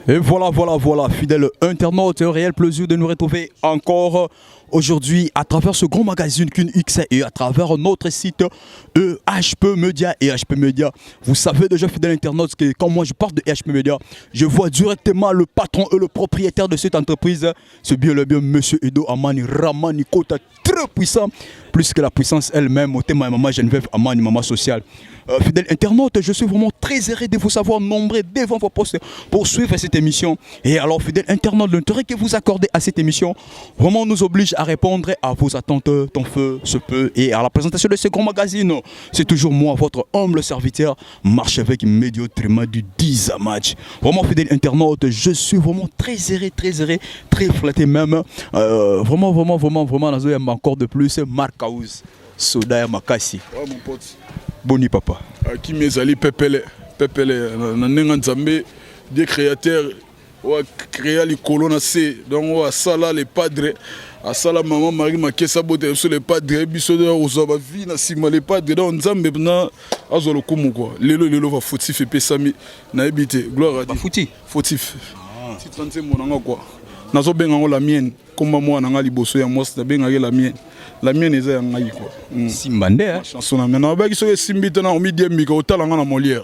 Et voilà, fidèle internaute, réel plaisir de nous retrouver encore aujourd'hui à travers ce grand magazine qu'une X et à travers notre site HP Media et HP Media. Vous savez déjà, fidèle internaute, que quand moi je parle de HP Media, je vois directement le patron et le propriétaire de cette entreprise. C'est bien le bien Monsieur Edo Amani Ramani Kota, très puissant, plus que la puissance elle-même, au thème maman Geneviève Amani, maman sociale. Fidèle internaute, je suis vraiment très heureux de vous savoir nombreux devant vos postes pour suivre cette émission. Et alors, fidèle internaute, l'intérêt que vous accordez à cette émission vraiment nous oblige à répondre à vos attentes, ton feu se peut. Et à la présentation de ce grand magazine, c'est toujours moi, votre humble serviteur, marche avec médiatrement du 10 à match. Vraiment, fidèle internaute, je suis vraiment très heureux, très flatté même. Vraiment, dans un encore de plus, Marc House, Soda Makassi. Ouais, mon pote. Boni papa. Qui m'est Pepele, Nzambe, des créateurs, créé les colonnes, donc à Sala les padres, à Sala maman Marie Makessa Bote sur les padres, Bissoda Osaba vie, Nasima les padres, dans Nzambe na Azolo Kumu quoi. Lelo va fautif et pesami, na habité, gloire à Dieu. Fautif. Si 35 mon quoi. Nazo benga la mienne, comme moi nanga liboso ya mos, na benga la mienne. La mienne est en aïe quoi. Simbande hein. Chanson na maintenant ba ki so simbita na midi mbika otala nga na Molière.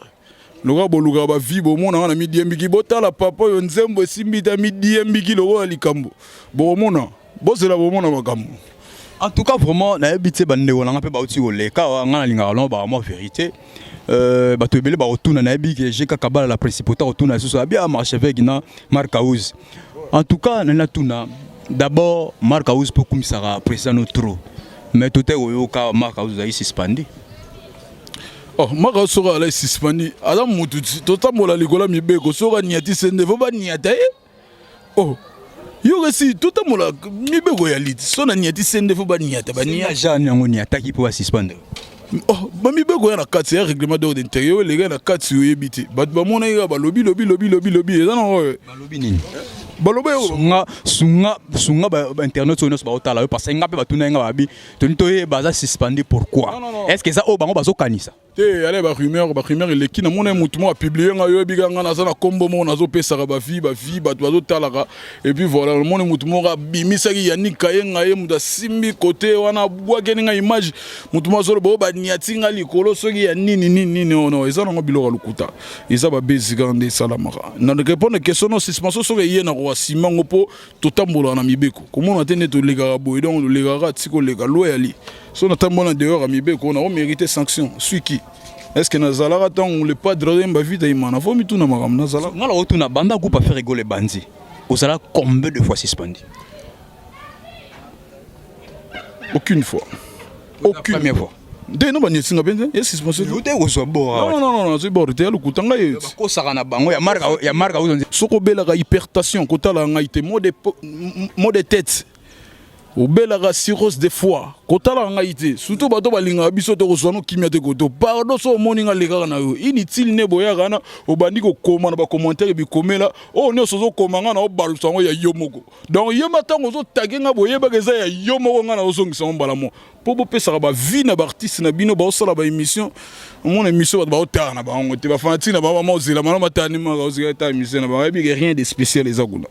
Loga boluga ba vibo mona na midi mbiki botala papa yo nzembo simbita midi mbiki logo alikambo. Bo mona, bo c'est la bo mona makambo. En tout cas vraiment na habité bande wala ngape ba uti oleka nga linga lon ba mo vérité. Ba to ebele ba otuna na habiki j'ai kakabala la principauté otuna so bien marché avec na Marc House. En tout cas na tuna d'abord, Marc House pour comme ça président trop. Mais tout est au cas Marc House a suspendu. Oh, Marc House sera suspendu. Adam Moutouti, tout à mola ligola mi beko sera niati sende faut pas niata. Oh, yo aussi tout à mola mi beko ya lit. Sona niati sende faut pas niata. Ba niata Jean yango niata qui peut suspendre. Oh, ba mi beko ya na 4 règlement d'ordre intérieur les gars na 4 sur yebiti. Ba mona ya ba lobby. Eza na ba lobby nini? Sunga ba internet sur nos baotala parce que ngape batuna nga babi tonito baza suspendu pourquoi? Est-ce que ça au bango bazo kanisa? Allez ba rumeur il qui na mona mutu mo a publier nga yo biga nga na za na kombo mo na zo pesa ba vie ba bazo talaka et puis voilà le mona mutu mo ga bimisa ki yani kaye nga ye muta simbi côté wana bwa keni nga image mutu mo zo ba niati nga likolo soki ya nini no eza na biloko lukuta eza ba bezika nde salamaka na répondre question no suspension soki ye na ko simango po totambola na mibeko komona te ne to lega boy donc le lega tiko lega loyali so na tambola dehors à mibeko on a mérité sanction celui qui est-ce que nazala tant le padre de mbavita imana faut mi tuna makam nazala ngala otuna banda groupe faire rigoler bandi osala combien de fois suspendu? Aucune fois. Aucune première fois. Dès non bani singa benze yes suspension yo te ozo bora non c'est bord te lukutanga ye ko saka na bango ya marka uzonzi soko bela ga hypertension ko tala ngaite mot de tête ou bela ga cirrhose de foie ko tala ngaite surtout bato balinga biso to ko sono kimia te ko to pardon so moninga lega na yo inutile ne boya kana obandi ko koma na ba commentaire bi komela o ne sozo komanga na obalu sango ya yomoko donc yema tango zo tagenga boye ba geza ya yomoko nga na osongisa mbala mo pour pesa ba vie na ba artiste na bino ba osala ba émission mon émission ba otana ba ngote ba fanti na ba ma ozela mana matani ma ozela ta émission na ba bi rien de spécial les aguna.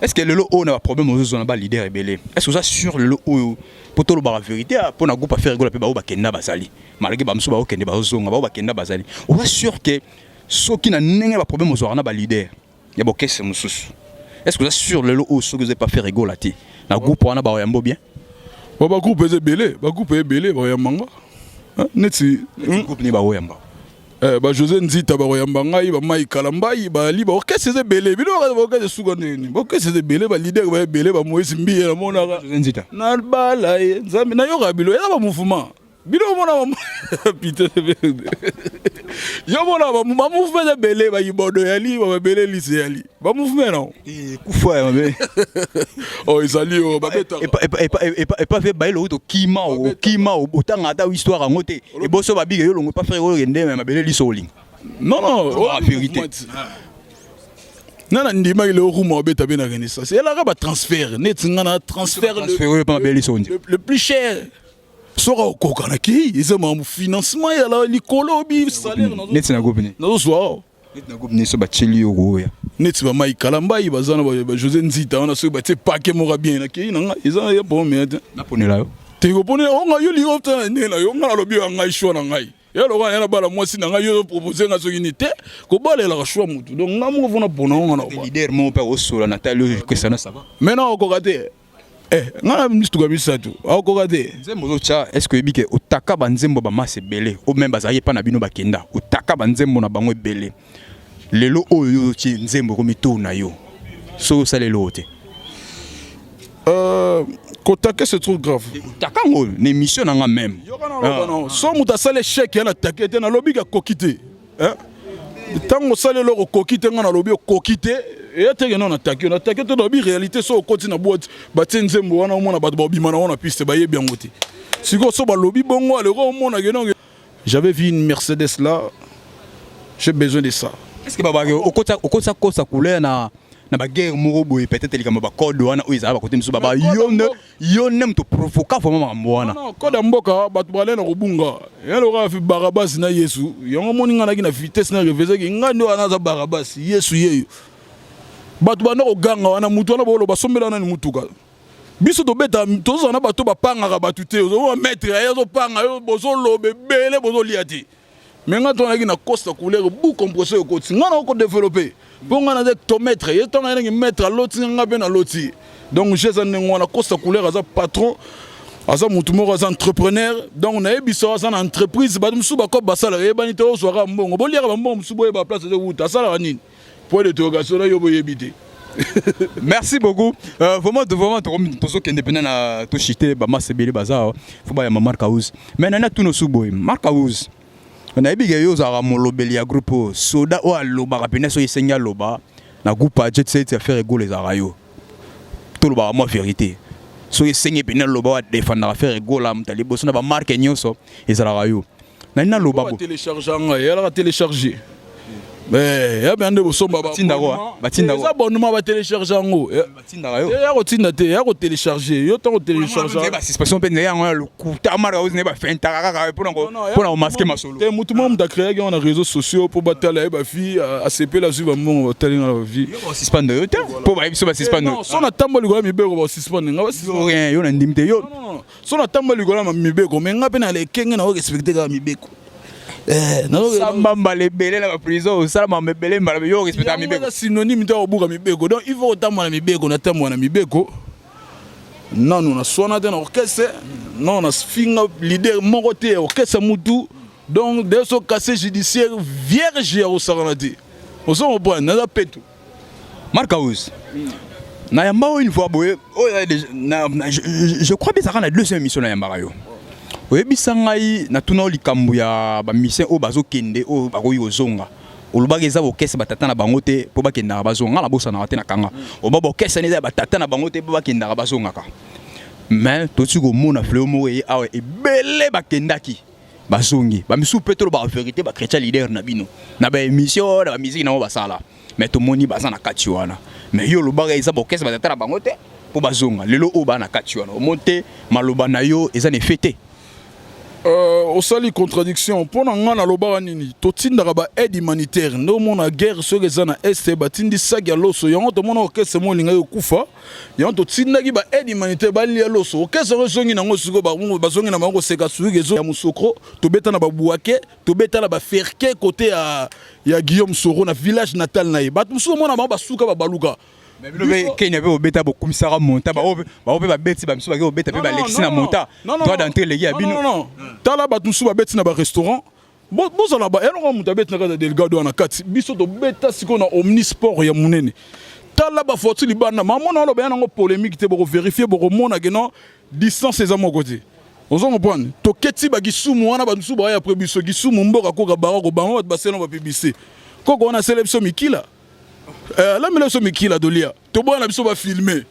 Est-ce que le lot on a un problème aux zones bas leader rebelle? Est-ce que ça sur le lot pour tout le bar vérité pour na groupe à faire rigoler pe ba bakenda basali malgré ba mso ba okende ba zonga ba bakenda basali on va sûr que ceux qui na nenga ba problème aux zones bas leader ya bokese mususu. Est-ce que ça sur le lot ceux que vous avez pas fait rigoler na groupe on a ba yambo bien ba groupe est belé ba yamanga neti groupe ni ba yamba ba José Nzita ba yamba ngai ba Mai Kalambai ba li ba orchestre c'est belé bino ba orchestre sugone ba orchestre c'est belé ba leader ba belé ba Moïse Mbiye na mona José Nzita na bala nzambe na yo rabilo ya ba mouvement bino mona putain yo mona ba mouvement belé ba yibodo yali ba belé lycée yali ba mouvement non kufa ya me oh izali o ba beta et pas fait bailo to kima otanga ta histoire ngote et boso ba biga yo longo pas faire yo ngende ma belé lycée oling non la vérité nana ndima ile rumo beta bena renaissance elle a ba transfert net ngana transfert le plus cher sera kokana ki ils ont un financement ya la likolo bi salaire net na groupe ni no so Niso ba chili yo ya. Neti ba mai kalambai bazana ba José Nzita wana so ba te paquet mora bien na ki na ils ya bon mais na ponela yo. Te ko ponela on nga yo li ofta ne la yo nga lobi nga show na ngai. Ya lo kana na bala mwasi na ngai yo proposer nga so unité ko balela ka show mutu. Donc nga mo vona bona nga na. Leader mo pe osola na tali que ça na ça va. Maintenant on ko gate. Nga ministre ga bisatu. A ko gate. Nzembo zo cha est-ce que bike utaka ba nzembo ba masse belé ou même bazali pa na bino ba kenda. Utaka ba nzembo na bango belé. Lelo oyo chi nzembo ko mituna yo. So ça lelo te. Kotake c'est trop grave. Takango l'émission nga même. Non, so muta sale chèque ya na takete na lobby ga kokité. Tango sale lo kokité nga na lobby kokité et teke non attaqué na takete lobby réalité so koti na boîte ba tenzembo wana omona ba bima na wana piste ba yebi ngote. Siko so ba lobby bongo le ro omona geno. J'avais vu une Mercedes là. J'ai besoin de ça. Est-ce que baba okota kosa couleur na ba guerre moko boy peut-être likama ba code wana oiza ba côté miso baba yo nem to provoquer vraiment mwana. Non, code mboka batu balena kobunga. Yalo ka fi Barabas na Yesu. Yango moninga na ki na vitesse na reveze ki ngandi wana za Barabas Yesu yeyo. Batu bana ko ganga wana mutu wana bolo basombela na mutuka. Biso to beta tozo na bato ba panga ka batu te. Ozo maître ya zo panga yo bozo lobe bele bozo liati. Mais quand on a une coste couleur beaucoup compresseur côté on a encore développé bon on a des tomètres et on a une mettre à l'autre on a l'autre donc j'ai on a coste couleur as patron as mutumo as entrepreneur donc on a biso as entreprise ba musu ba ko basala e banité o so ra mbongo bo liaka ba mbongo musu boye ba place de route asala nini point d'interrogation là yo boye bité. Merci beaucoup. Vraiment tozo kende pena na to chité ba masebele bazar faut ba ya Mark House mais nana tout no suboy Mark House na ebiga yo za molobeli ya groupe soda o aloba kapena so yesenya loba na groupe jet set ya faire ego les arayo to loba mo vérité so yesenya pena loba wa défendre faire ego la mtali boso na ba marque nyonso ezala yo na loba bo télécharger nga télécharger mais ya bande bosomba ba batinda ko abonnement ba télécharger ngo batinda yo ya ko tinda te ya ko télécharger yo to ko télécharger ba suspension pe ya ngo le kuta mara ose ne ba fenta kaka pour masquer masolo te mutu mom da créer on a réseaux sociaux pour batala ba fi ACP la zuba mon tali na vie yo suspendre yo te pour ba biso ba suspendre non so na tamboli ko mi beko ba suspendre nga ba rien yo na ndimte yo non so na tamboli ko mi beko mais nga pe na le kenge na o respecter ka mi beko samba les belé la prison ça m'a belé mbala yo respecter mi beko synonyme de obuka mi beko donc il faut tamana mi beko na tamana mi beko non on a sona de orchestre non on a finga leader mon côté orchestre mutu donc des so cassé judiciaire vierge au saranati on s'en prend na petu Mark House na yamba une fois boye je crois bien ça na deuxième émission na yamba yo oyebisa ngai na tuna likambo ya ba mission o bazo kende o bakoyi ozonga olobaka eza bokese batata na bango te po bakendaka bazonga na bosa na te na kanga oba bokese neza batata na bango te po bakendaka bazongaka mais toti komona fleo moko ye awa ebele bakendaki bazongi bamisu pe tolo ba vérité ba chrétien leader na bino na ba émission na ba musique na basala mais tomoni baza na kati wana mais yo olobaka eza bokese batata na bango te po bazonga lelo o ba na kati wana omonte maloba na yo eza ne fete au sali contradiction pendant nga na loba nini totindaka ba aide humanitaire ndo mona guerre so que na est batindi sagi ya loso yango to mona okese mo linga yo kufa yango totindaki ba aide humanitaire bali ya loso okese ngo songi nango siko ba bazongi na bango seka suki zo ya musokro to beta na ba buake to beta na ba ferke côté ya Guillaume Soro na village natal na ye bat muso mona ba suka ba baluka mais le Kenya veut obeta ba commissariat monta ba ba beti ba miso ba obeta pe ba lexi na monta droit d'entrée les gars bino non tala ba muso ba beti na ba restaurant bo za na ba elongo muta beti na ka delgado na kati biso to beta siko na omnisport ya munene tala ba fotu libana mamona lo ba yango polémique te bo vérifier bo mona que non distance eza mon côté ozo comprendre to keti ba gisumu wana ba muso ba ya après biso gisumu mboka ko ka ba ko ba ba selo ba publicité koko na sélection mikila la meleso mikila dolia to bona biso ba filmer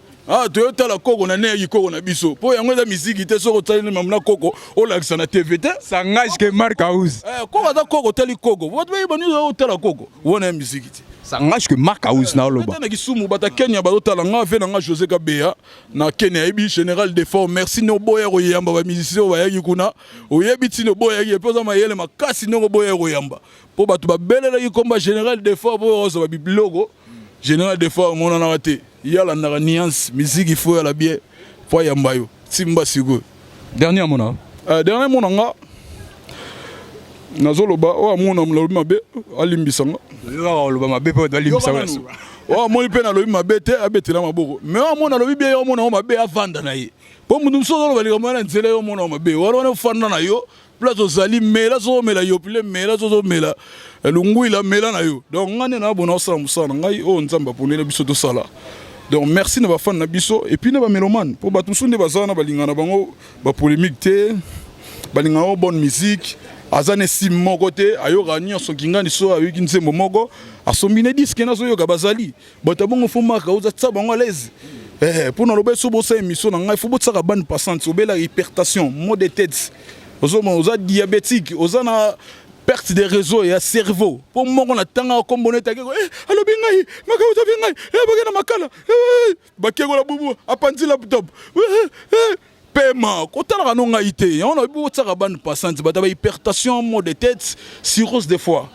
toyota la koko na neyi koko na biso po yango eza misiki te soko tali mamna koko o lakisa na TV te sangage ke Mark House koko ta koko tali koko wote ba bani o tala koko wona misiki te Ça engage que Marc Aouz na loba. Na kisumu bata Kenya bazotala nga ve na José Kabea na Kenya ebi général d'effort merci no boya royamba ba musicien ba yaki kuna oyebi tino boya yaki epoza mayele makasi no boya royamba po batu ba belela ki komba général d'effort po ozo ba bilogo général d'effort mona na raté yala na nuance musique il faut la bien po yamba yo simba sigo Dernier mona nga nazoloba o amona mlobi mabe alimbisanga loba mabe po alimbisanga o moni pe na lobi mabe te abetela maboko mais o amona lobi bien o mona o mabe avanda na ye po mundu msozo loba lika mwana nzela yo mona o mabe wana fanda na yo place ozali mela zo mela yo pile mela zo mela lungu ila mela na yo donc ngane na bona osala musana ngai o nzamba ponela biso to sala donc merci na ba fan na biso et puis na ba mélomane po batu sunde bazana balingana bango ba polémique te balingana bonne musique azane simmo côté ayo ranyo so kingani so ayiki nsembo moko asombine disque na so yoka bazali bota bongo fomaka uza tsabango à l'aise pour na lobe so bosa émission na ngai faut botsaka bande passante obela hypertension maux de tête oza diabétique oza na perte des réseaux et cerveau pour moko na tanga kombone take alobi ngai makauta ngai bakena makala bakeko la bubu apandi laptop paiement kotala no ngai te on a beau tsaka bande passante bata ba hypertension maux de tête cirrhose des fois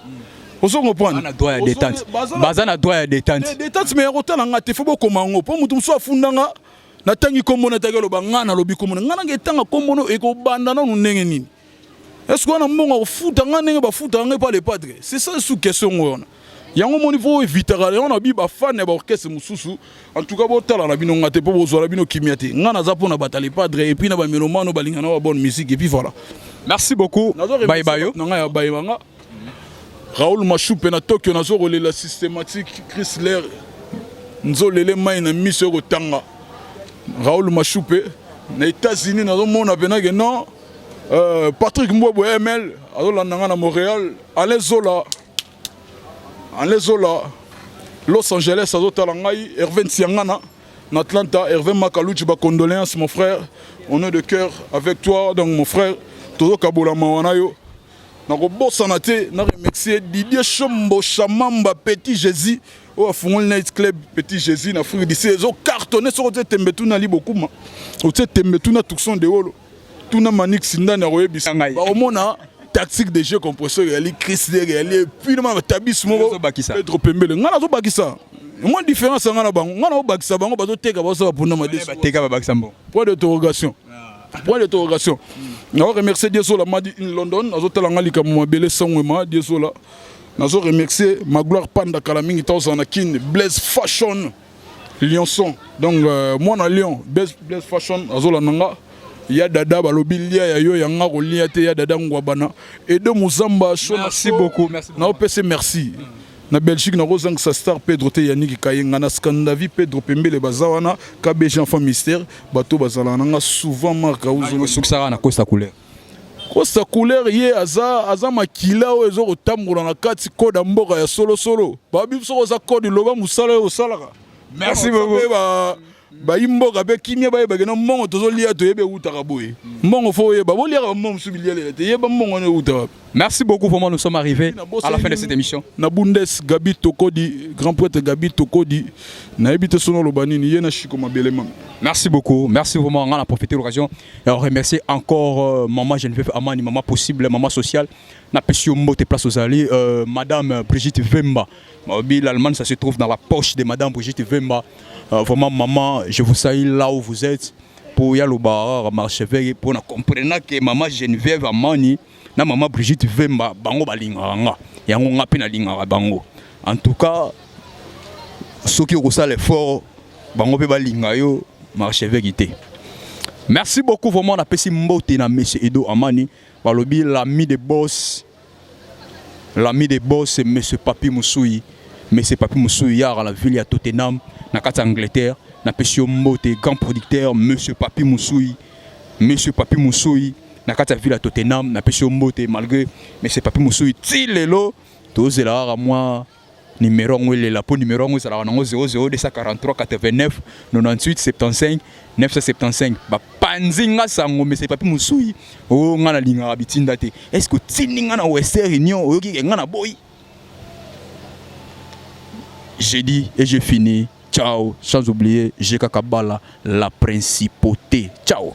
ozo comprendre na droit à détente bazana droit à détente détente mais kotala ngate faut bokoma ngo po mutu mso afundanga na tangi komona take loba ngana lobi komona ngana ngetanga kombono ekobanda na nunenge nini est-ce qu'on a mbongo futa ngana ba futa ngai pas les padres c'est ça sous question ngona yango moni faut éviter on a bi ba fan ba orchestre mususu en tout cas botala na bino ngate po bozo la bino kimiate ngana za pona batali padre et puis na ba melomano balingana ba bonne musique et puis voilà merci beaucoup bye bye yo nga ya bye manga Raoul Machoupe na Tokyo nazo la systématique Chrysler nzolele mai na miso ko tanga Raoul Machoupe na États-Unis nazo mona pena que non Patrick Mboubo ML azo nanga na Montréal Alain Zola Los Angeles azo talangai Hervé Nsiangana na Atlanta Hervé Makalouchi ba condoléances mon frère on est de cœur avec toi donc mon frère todo kabola mawana yo na ko bosana te na remercier Didier Chombo Chamamba Petit Jésus au Fungol Night Club Petit Jésus na Afrique d'ici zo cartonné sur te tembetu na li beaucoup ma o te tembetu na tukson de holo tuna manik sinda na royebisa ba omona tactique de jeu compresseur yali Chrysler yali puis na tabis mo Pedro Pembele ngana zo bakisa moi différence ngana bango ngana o bakisa bango bazo teka bazo ba pona madesu teka ba bakisa mbo point d'interrogation je remercie Dieu la Madi in London, nazo talanga likamo mabele sangwema Dieu la. Nazo remercier ma gloire panda kalamingi tozana kin Blaise Fashion Lyonson. Donc moi na Lyon Blaise Fashion azola nanga ya dada balobi lia ya yo yanga ko lia te ya dada ngwabana et de Muzamba shona. Merci beaucoup, merci. Na opese merci. Na Belgique na rozang sa star Pedro te yaniki kayenga na Scandinavie Pedro Pembele bazawana KBG enfant mystère bato bazala nanga souvent marka uzo suksara na Costa Couleur. Costa Couleur ye aza makila o ezo kotambola na kati code mboka ya solo babi so za code loba musala yo salaka. Merci beaucoup. Ba imboka be kimia ba bagena mongo tozolia to yebe utaka boye mongo fo yeba bolia mongo subiliele te yeba mongo ne utaka. Merci beaucoup, vraiment nous sommes arrivés à la fin de cette émission. Na Bundes Gabi Tokodi grand prêtre Gabi Tokodi na ebite sono lobanini yena shiko mabelema. Merci beaucoup, merci vraiment, on a profité de l'occasion et on remercie encore maman Geneviève Amani, maman possible, maman sociale, na pesio mbote place aux alliés, madame Brigitte Vemba. L'Allemagne ça se trouve dans la poche de madame Brigitte Vemba. Vraiment maman, je vous salue là où vous êtes pour yaloba marcher vers pour na comprendre que maman Geneviève Amani na maman Brigitte Vemba bango balinganga yango ngapi na linganga bango. En tout cas ceux qui ont ça l'effort bango pe balinga yo marcher vers guité. Merci beaucoup vraiment na pesi mbote na monsieur Edo Amani balobi l'ami des boss c'est monsieur Papi Moussoui. Monsieur Papi Moussoui hier à la ville à Tottenham na kati Angleterre na pesi mbote grand producteur monsieur Papi Moussoui na kati ville à Tottenham na pesi mbote malgré monsieur Papi Moussoui ti lelo tozela moi numéro la pour numéro 00 243 89 98 75 975 ba panzinga sango mais c'est Papi Moussoui o ngana linga bitinda te est-ce que tininga na Western Union oyoki ngana boy J'ai dit et j'ai fini. Ciao. Sans oublier, GK Kabala, la principauté. Ciao.